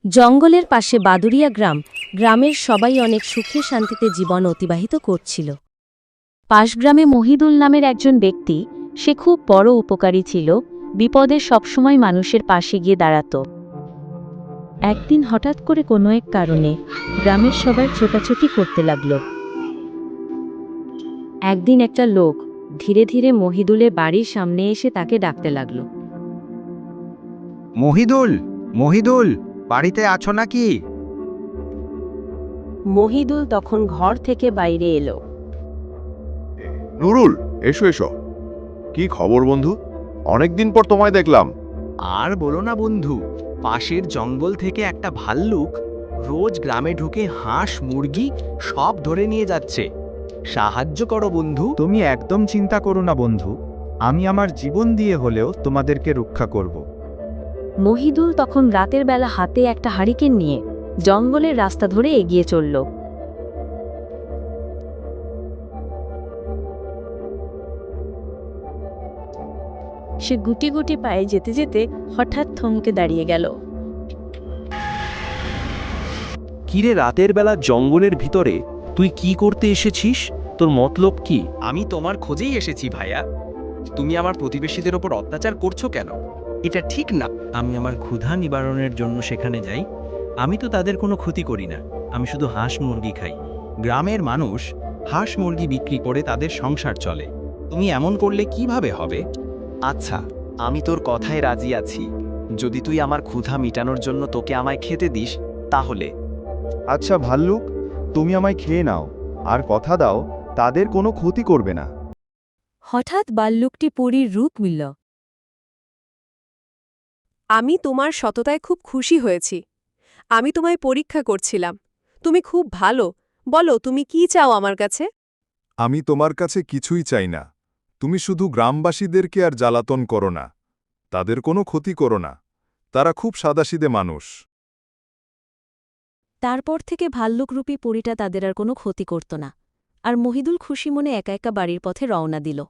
জঙ্গলের পাশে বাদুরিয়া গ্রাম। গ্রামের সবাই অনেক সুখে শান্তিতে জীবন অতিবাহিত করছিল। পাশ গ্রামে মহিদুল নামের একজন ব্যক্তি, সে খুব বড় উপকারী ছিল, বিপদে সবসময় মানুষের পাশে গিয়ে দাঁড়াত। একদিন হঠাৎ করে কোনো এক কারণে গ্রামের সবাই ছোটাছুটি করতে লাগল। একদিন একটা লোক ধীরে ধীরে মহিদুলের বাড়ির সামনে এসে তাকে ডাকতে লাগল। মহিদুল, মহিদুল, বাড়িতে আছো নাকি? মহিদুল তখন ঘর থেকে বাইরে এলো। নুরুল, এসো এসো। কি খবর বন্ধু? অনেকদিন পর তোমায় দেখলাম। আর বলো না বন্ধু, পাশের জঙ্গল থেকে একটা ভাল্লুক রোজ গ্রামে ঢুকে হাঁস মুরগি সব ধরে নিয়ে যাচ্ছে। সাহায্য করো বন্ধু। তুমি একদম চিন্তা করো না বন্ধু, আমি আমার জীবন দিয়ে হলেও তোমাদেরকে রক্ষা করব। মহিদুল তখন রাতের বেলা হাতে একটা হারিকেন নিয়ে জঙ্গলের রাস্তা ধরে এগিয়ে চলল। সে গুটি গুটি পায়ে যেতে যেতে হঠাৎ থমকে দাঁড়িয়ে গেল। কিরে, রাতের বেলা জঙ্গলের ভিতরে তুই কি করতে এসেছিস? তোর মতলব কি? আমি তোমার খোঁজেই এসেছি ভাইয়া। তুমি আমার প্রতিবেশীদের ওপর অত্যাচার করছো কেন? এটা ঠিক না। আমি আমার ক্ষুধা নিবারণের জন্য সেখানে যাই। আমি তো তাদের কোনো ক্ষতি করি না, আমি শুধু হাঁস মুরগি খাই। গ্রামের মানুষ হাঁস মুরগি বিক্রি করে তাদের সংসার চলে। তুমি এমন করলে কিভাবে হবে? আচ্ছা, আমি তোর কথায় রাজি আছি। যদি তুই আমার ক্ষুধা মিটানোর জন্য তোকে আমায় খেতে দিস তাহলে। আচ্ছা ভাল্লুক, তুমি আমায় খেয়ে নাও, আর কথা দাও তাদের কোনো ক্ষতি করবে না। হঠাৎ বাল্লুকটি পরীর রূপ মিলল। আমি তোমার সততায় খুব খুশি হয়েছি। আমি তোমায় পরীক্ষা করছিলাম। তুমি খুব ভালো। বলো, তুমি কি চাও আমার কাছে? আমি তোমার কাছে কিছুই চাই না। তুমি শুধু গ্রামবাসীদেরকে আর জ্বালাতন করো না, তাদের কোনো ক্ষতি করো না। তারা খুব সাদাসিধে মানুষ। তারপর থেকে ভাল্লুকরূপী পরীটা তাদের আর কোনো ক্ষতি করত না, আর মহিদুল খুশি মনে একা একা বাড়ির পথে রওনা দিল।